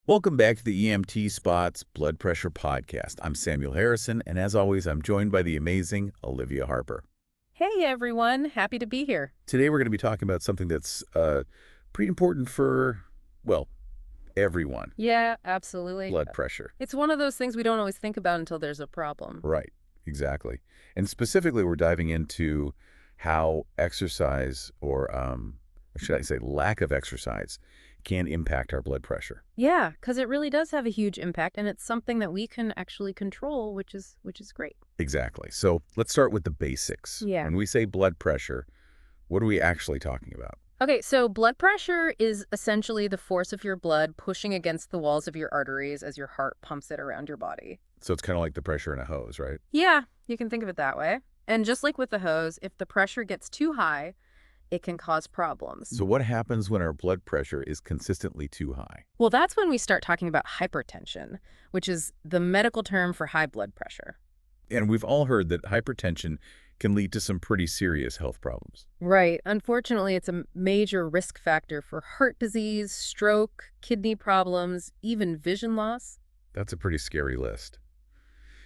Welcome back to the EMT Spot's Blood Pressure Podcast. I'm Samuel Harrison, and as always, I'm joined by the amazing Olivia Harper. Hey everyone, happy to be here. Today we're going to be talking about something that's pretty important for, well, everyone. Yeah, absolutely. Blood pressure. It's one of those things we don't always think about until there's a problem. Right, exactly. And specifically, we're diving into how exercise, or should I say lack of exercise, can impact our blood pressure. Yeah, because it really does have a huge impact, and it's something that we can actually control, which is great. Exactly. So let's start with the basics. Yeah. When we say blood pressure, what are we actually talking about? Okay, so blood pressure is essentially the force of your blood pushing against the walls of your arteries as your heart pumps it around your body. So it's kind of like the pressure in a hose, right? Yeah, you can think of it that way. And just like with the hose, if the pressure gets too high, it can cause problems. So what happens when our blood pressure is consistently too high? Well, that's when we start talking about hypertension, which is the medical term for high blood pressure. And we've all heard that hypertension can lead to some pretty serious health problems. Right. Unfortunately, it's a major risk factor for heart disease, stroke, kidney problems, even vision loss. That's a pretty scary list.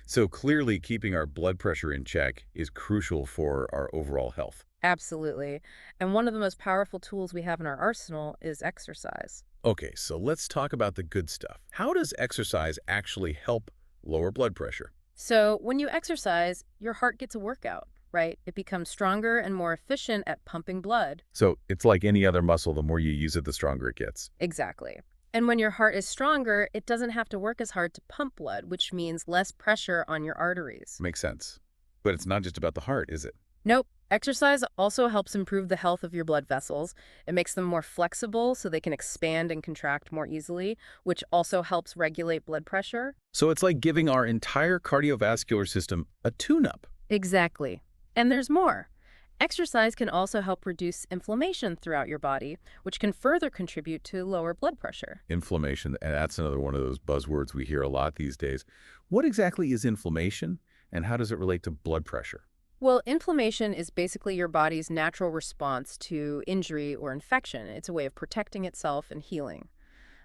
So clearly keeping our blood pressure in check is crucial for our overall health. Absolutely. And one of the most powerful tools we have in our arsenal is exercise. Okay, so let's talk about the good stuff. How does exercise actually help lower blood pressure? So when you exercise, your heart gets a workout, right? It becomes stronger and more efficient at pumping blood. So it's like any other muscle, the more you use it, the stronger it gets. Exactly. And when your heart is stronger, it doesn't have to work as hard to pump blood, which means less pressure on your arteries. Makes sense. But it's not just about the heart, is it? Nope. Exercise also helps improve the health of your blood vessels. It makes them more flexible so they can expand and contract more easily, which also helps regulate blood pressure. So it's like giving our entire cardiovascular system a tune-up. Exactly. And there's more. Exercise can also help reduce inflammation throughout your body, which can further contribute to lower blood pressure. Inflammation, and that's another one of those buzzwords we hear a lot these days. What exactly is inflammation, and how does it relate to blood pressure? Well, inflammation is basically your body's natural response to injury or infection. It's a way of protecting itself and healing.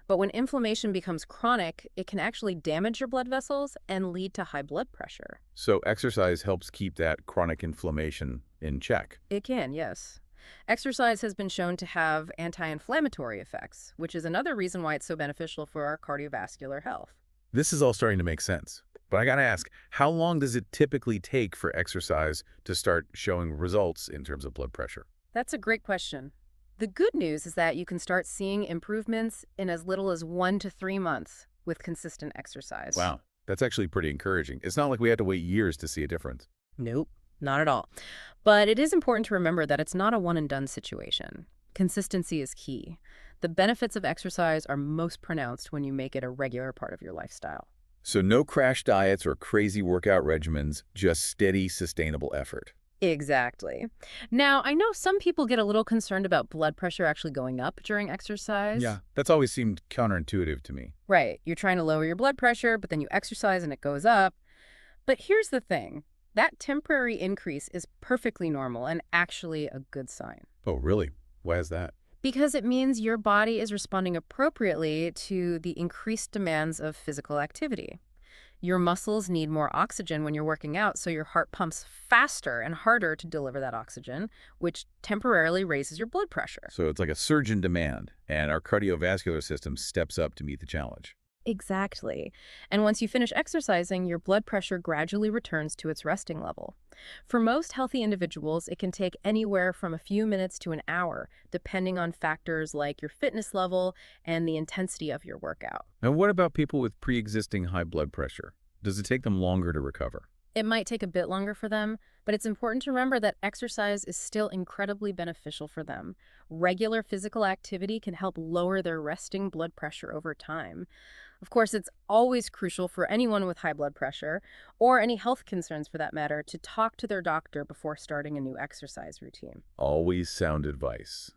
But when inflammation becomes chronic, it can actually damage your blood vessels and lead to high blood pressure. So exercise helps keep that chronic inflammation in check. It can, yes. Exercise has been shown to have anti-inflammatory effects, which is another reason why it's so beneficial for our cardiovascular health. This is all starting to make sense. But I gotta ask, how long does it typically take for exercise to start showing results in terms of blood pressure? That's a great question. The good news is that you can start seeing improvements in as little as 1 to 3 months with consistent exercise. Wow, that's actually pretty encouraging. It's not like we had to wait years to see a difference. Nope, not at all. But it is important to remember that it's not a one-and-done situation. Consistency is key. The benefits of exercise are most pronounced when you make it a regular part of your lifestyle. So no crash diets or crazy workout regimens, just steady, sustainable effort. Exactly. Now, I know some people get a little concerned about blood pressure actually going up during exercise. Yeah, that's always seemed counterintuitive to me. Right. You're trying to lower your blood pressure, but then you exercise and it goes up. But here's the thing. That temporary increase is perfectly normal and actually a good sign. Oh, really? Why is that? Because it means your body is responding appropriately to the increased demands of physical activity. Your muscles need more oxygen when you're working out, so your heart pumps faster and harder to deliver that oxygen, which temporarily raises your blood pressure. So it's like a surge in demand, and our cardiovascular system steps up to meet the challenge. Exactly. And once you finish exercising, your blood pressure gradually returns to its resting level. For most healthy individuals, it can take anywhere from a few minutes to an hour, depending on factors like your fitness level and the intensity of your workout. And what about people with pre-existing high blood pressure? Does it take them longer to recover? It might take a bit longer for them, but it's important to remember that exercise is still incredibly beneficial for them. Regular physical activity can help lower their resting blood pressure over time. Of course, it's always crucial for anyone with high blood pressure, or any health concerns for that matter, to talk to their doctor before starting a new exercise routine. Always sound advice.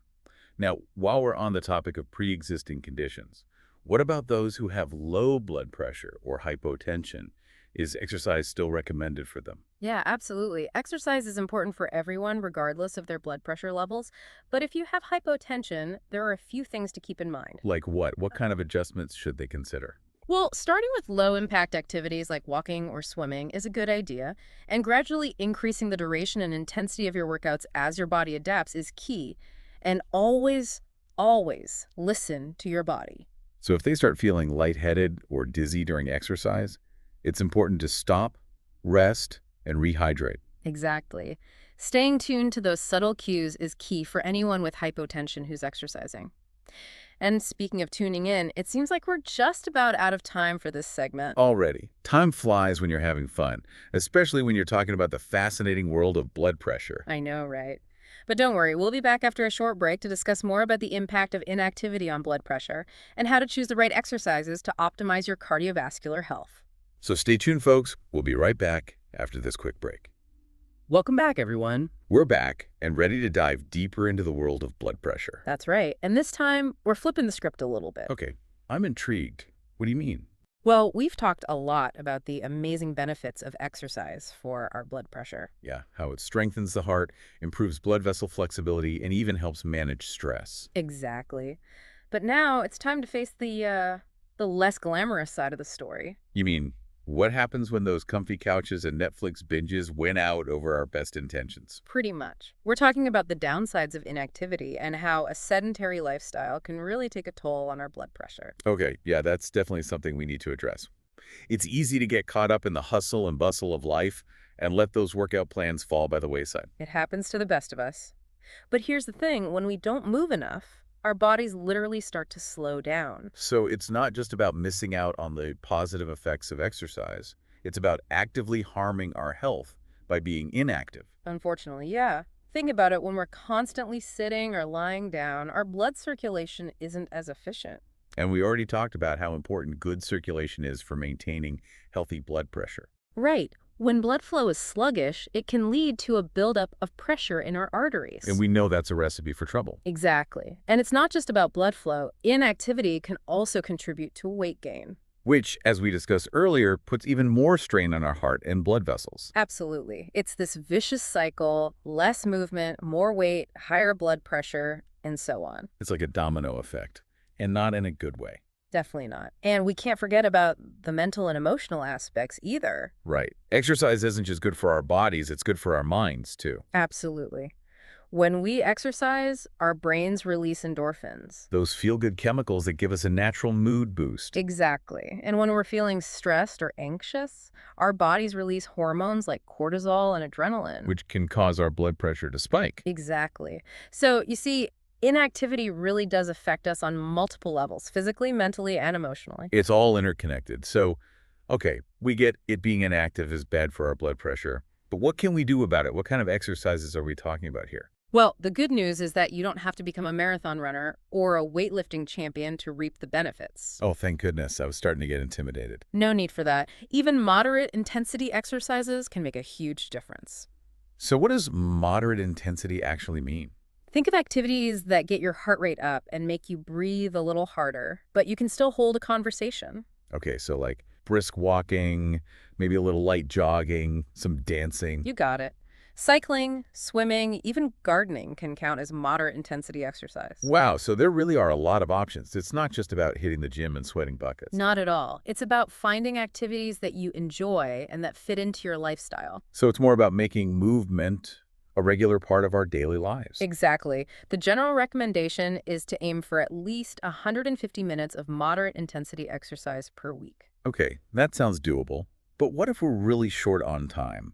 Now, while we're on the topic of pre-existing conditions, what about those who have low blood pressure or hypotension? Is exercise still recommended for them? Yeah, absolutely. Exercise is important for everyone, regardless of their blood pressure levels. But if you have hypotension, there are a few things to keep in mind. Like what? What kind of adjustments should they consider? Well, starting with low impact activities like walking or swimming is a good idea, and gradually increasing the duration and intensity of your workouts as your body adapts is key. And always, always listen to your body. So if they start feeling lightheaded or dizzy during exercise, it's important to stop, rest, and rehydrate. Exactly. Staying tuned to those subtle cues is key for anyone with hypotension who's exercising. And speaking of tuning in, it seems like we're just about out of time for this segment. Already, time flies when you're having fun, especially when you're talking about the fascinating world of blood pressure. I know, right? But don't worry, we'll be back after a short break to discuss more about the impact of inactivity on blood pressure and how to choose the right exercises to optimize your cardiovascular health. So stay tuned, folks. We'll be right back after this quick break. Welcome back, everyone. We're back and ready to dive deeper into the world of blood pressure. That's right. And this time, we're flipping the script a little bit. Okay, I'm intrigued. What do you mean? Well, we've talked a lot about the amazing benefits of exercise for our blood pressure. Yeah, how it strengthens the heart, improves blood vessel flexibility, and even helps manage stress. Exactly. But now it's time to face the less glamorous side of the story. You mean, what happens when those comfy couches and Netflix binges win out over our best intentions? Pretty much. We're talking about the downsides of inactivity and how a sedentary lifestyle can really take a toll on our blood pressure. Okay, yeah, that's definitely something we need to address. It's easy to get caught up in the hustle and bustle of life and let those workout plans fall by the wayside. It happens to the best of us. But here's the thing, when we don't move enough, our bodies literally start to slow down. So it's not just about missing out on the positive effects of exercise. It's about actively harming our health by being inactive. Unfortunately, yeah. Think about it, when we're constantly sitting or lying down, our blood circulation isn't as efficient. And we already talked about how important good circulation is for maintaining healthy blood pressure. Right. When blood flow is sluggish, it can lead to a buildup of pressure in our arteries. And we know that's a recipe for trouble. Exactly. And it's not just about blood flow. Inactivity can also contribute to weight gain. Which, as we discussed earlier, puts even more strain on our heart and blood vessels. Absolutely. It's this vicious cycle: less movement, more weight, higher blood pressure, and so on. It's like a domino effect, and not in a good way. Definitely not. And we can't forget about the mental and emotional aspects either. Right. Exercise isn't just good for our bodies, it's good for our minds, too. Absolutely. When we exercise, our brains release endorphins. Those feel-good chemicals that give us a natural mood boost. Exactly. And when we're feeling stressed or anxious, our bodies release hormones like cortisol and adrenaline. Which can cause our blood pressure to spike. Exactly. So you see, inactivity really does affect us on multiple levels: physically, mentally, and emotionally. It's all interconnected. So, okay, we get it being inactive is bad for our blood pressure. But what can we do about it? What kind of exercises are we talking about here? Well, the good news is that you don't have to become a marathon runner or a weightlifting champion to reap the benefits. Oh, thank goodness. I was starting to get intimidated. No need for that. Even moderate intensity exercises can make a huge difference. So what does moderate intensity actually mean? Think of activities that get your heart rate up and make you breathe a little harder, but you can still hold a conversation. Okay, so like brisk walking, maybe a little light jogging, some dancing. You got it. Cycling, swimming, even gardening can count as moderate intensity exercise. Wow, so there really are a lot of options. It's not just about hitting the gym and sweating buckets. Not at all. It's about finding activities that you enjoy and that fit into your lifestyle. So it's more about making movement a regular part of our daily lives. Exactly. The general recommendation is to aim for at least 150 minutes of moderate intensity exercise per week. Okay, that sounds doable. But what if we're really short on time?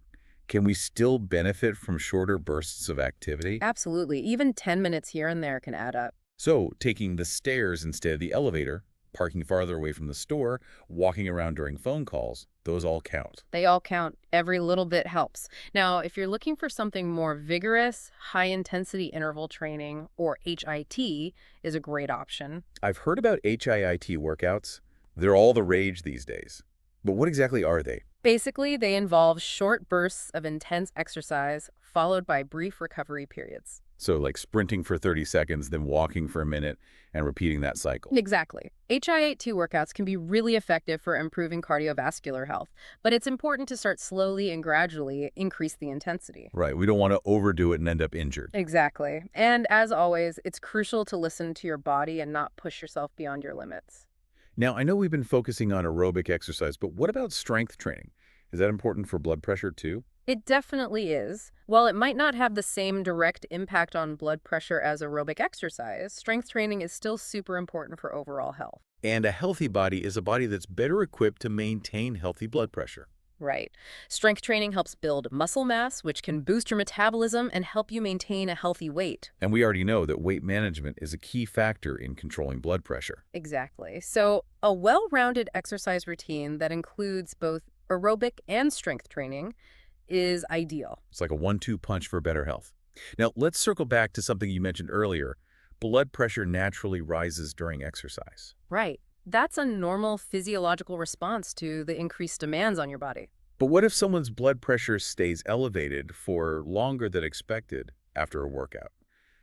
Can we still benefit from shorter bursts of activity? Absolutely. Even 10 minutes here and there can add up. So, taking the stairs instead of the elevator, parking farther away from the store, walking around during phone calls, those all count. They all count. Every little bit helps. Now, if you're looking for something more vigorous, high-intensity interval training, or HIT, is a great option. I've heard about HIIT workouts. They're all the rage these days. But what exactly are they? Basically, they involve short bursts of intense exercise followed by brief recovery periods. So like sprinting for 30 seconds, then walking for a minute, and repeating that cycle. Exactly. HIIT workouts can be really effective for improving cardiovascular health, but it's important to start slowly and gradually increase the intensity. Right. We don't want to overdo it and end up injured. Exactly. And as always, it's crucial to listen to your body and not push yourself beyond your limits. Now, I know we've been focusing on aerobic exercise, but what about strength training? Is that important for blood pressure too? It definitely is. While it might not have the same direct impact on blood pressure as aerobic exercise, strength training is still super important for overall health. And a healthy body is a body that's better equipped to maintain healthy blood pressure. Right. Strength training helps build muscle mass, which can boost your metabolism and help you maintain a healthy weight. And we already know that weight management is a key factor in controlling blood pressure. Exactly. So, a well-rounded exercise routine that includes both aerobic and strength training is ideal. It's like a 1-2 punch for better health. Now, let's circle back to something you mentioned earlier. Blood pressure naturally rises during exercise. Right. That's a normal physiological response to the increased demands on your body. But what if someone's blood pressure stays elevated for longer than expected after a workout?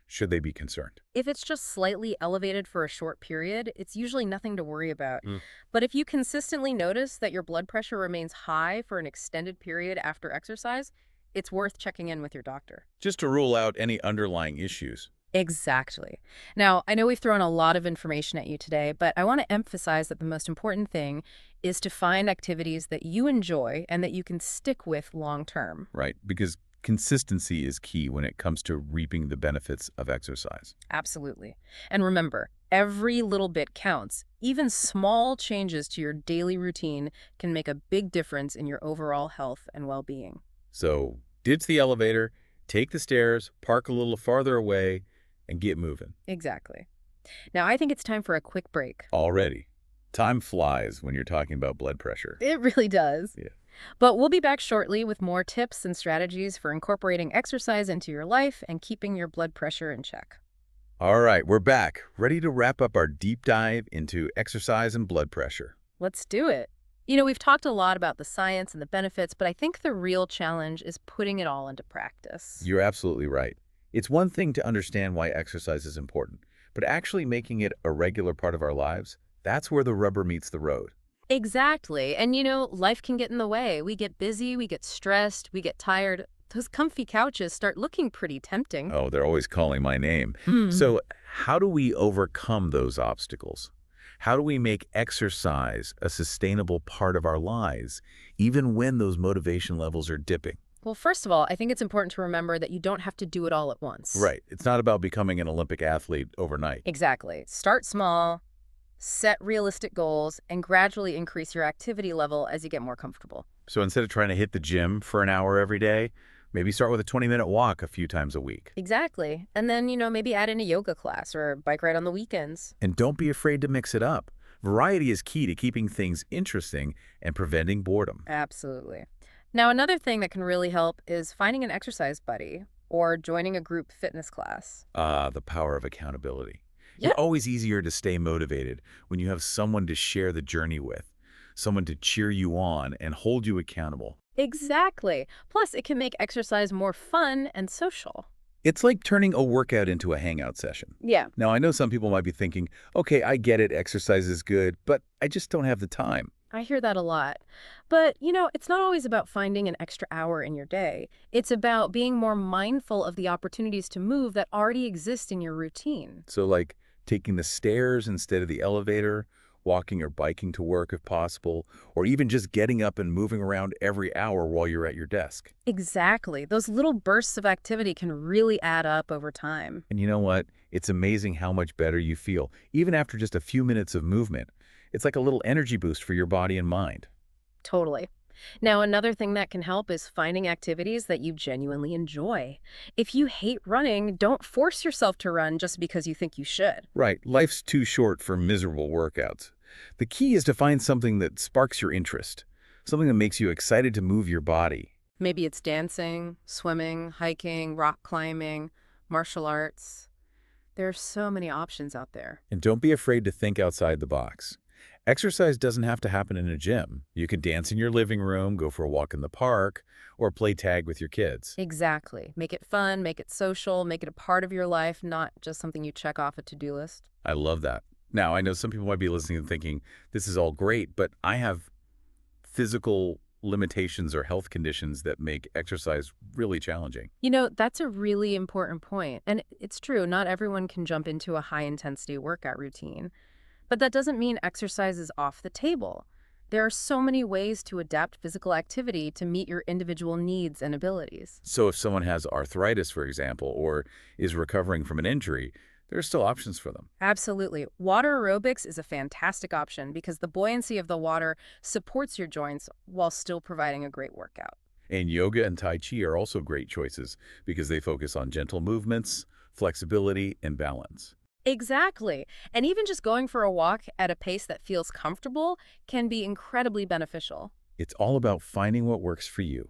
Should they be concerned? If it's just slightly elevated for a short period, it's usually nothing to worry about. Mm. But if you consistently notice that your blood pressure remains high for an extended period after exercise, it's worth checking in with your doctor. Just to rule out any underlying issues. Exactly. Now, I know we've thrown a lot of information at you today, but I want to emphasize that the most important thing is to find activities that you enjoy and that you can stick with long term. Right, because consistency is key when it comes to reaping the benefits of exercise. Absolutely. And remember, every little bit counts. Even small changes to your daily routine can make a big difference in your overall health and well-being. So ditch the elevator, take the stairs, park a little farther away, and get moving. Exactly. Now, I think it's time for a quick break. Already. Time flies when you're talking about blood pressure. It really does. Yeah. But we'll be back shortly with more tips and strategies for incorporating exercise into your life and keeping your blood pressure in check. All right, we're back, ready to wrap up our deep dive into exercise and blood pressure. Let's do it. You know, we've talked a lot about the science and the benefits, but I think the real challenge is putting it all into practice. You're absolutely right. It's one thing to understand why exercise is important, but actually making it a regular part of our lives, that's where the rubber meets the road. Exactly. And you know, life can get in the way. We get busy, we get stressed, we get tired. Those comfy couches start looking pretty tempting. Oh, they're always calling my name. So how do we overcome those obstacles? How do we make exercise a sustainable part of our lives, even when those motivation levels are dipping? Well, first of all, I think it's important to remember that you don't have to do it all at once. Right. It's not about becoming an Olympic athlete overnight. Exactly. Start small, set realistic goals, and gradually increase your activity level as you get more comfortable. So instead of trying to hit the gym for an hour every day, maybe start with a 20-minute walk a few times a week. Exactly. And then, you know, maybe add in a yoga class or a bike ride on the weekends. And don't be afraid to mix it up. Variety is key to keeping things interesting and preventing boredom. Absolutely. Now, another thing that can really help is finding an exercise buddy or joining a group fitness class. The power of accountability. Yeah. It's always easier to stay motivated when you have someone to share the journey with, someone to cheer you on and hold you accountable. Exactly. Plus, it can make exercise more fun and social. It's like turning a workout into a hangout session. Yeah. Now, I know some people might be thinking, okay, I get it, exercise is good, but I just don't have the time. I hear that a lot. But, you know, it's not always about finding an extra hour in your day. It's about being more mindful of the opportunities to move that already exist in your routine. So like taking the stairs instead of the elevator, walking or biking to work if possible, or even just getting up and moving around every hour while you're at your desk. Exactly. Those little bursts of activity can really add up over time. And you know what? It's amazing how much better you feel, even after just a few minutes of movement. It's like a little energy boost for your body and mind. Totally. Now, another thing that can help is finding activities that you genuinely enjoy. If you hate running, don't force yourself to run just because you think you should. Right, life's too short for miserable workouts. The key is to find something that sparks your interest, something that makes you excited to move your body. Maybe it's dancing, swimming, hiking, rock climbing, martial arts. There are so many options out there. And don't be afraid to think outside the box. Exercise doesn't have to happen in a gym. You can dance in your living room, go for a walk in the park, or play tag with your kids. Exactly. Make it fun, make it social, make it a part of your life, not just something you check off a to-do list. I love that. Now, I know some people might be listening and thinking, this is all great, but I have physical limitations or health conditions that make exercise really challenging. That's a really important point. And it's true, not everyone can jump into a high-intensity workout routine. But that doesn't mean exercise is off the table. There are so many ways to adapt physical activity to meet your individual needs and abilities. So if someone has arthritis, for example, or is recovering from an injury, there are still options for them. Absolutely. Water aerobics is a fantastic option because the buoyancy of the water supports your joints while still providing a great workout. And yoga and tai chi are also great choices because they focus on gentle movements, flexibility, and balance. Exactly. And even just going for a walk at a pace that feels comfortable can be incredibly beneficial. It's all about finding what works for you,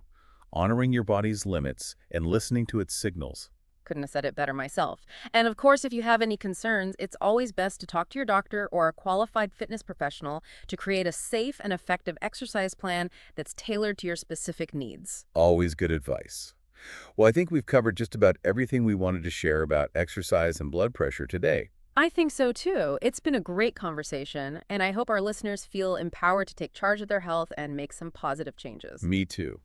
honoring your body's limits, and listening to its signals. Couldn't have said it better myself. And of course, if you have any concerns, it's always best to talk to your doctor or a qualified fitness professional to create a safe and effective exercise plan that's tailored to your specific needs. Always good advice. Well, I think we've covered just about everything we wanted to share about exercise and blood pressure today. I think so too. It's been a great conversation, and I hope our listeners feel empowered to take charge of their health and make some positive changes. Me too.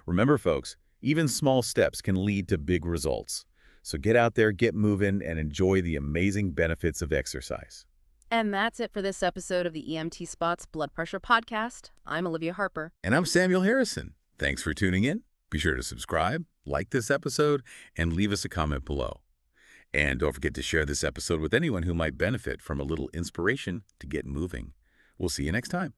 Remember, folks, even small steps can lead to big results. So get out there, get moving, and enjoy the amazing benefits of exercise. And that's it for this episode of the EMT Spot's Blood Pressure Podcast. I'm Olivia Harper. And I'm Samuel Harrison. Thanks for tuning in. Be sure to subscribe, like this episode, and leave us a comment below. And don't forget to share this episode with anyone who might benefit from a little inspiration to get moving. We'll see you next time.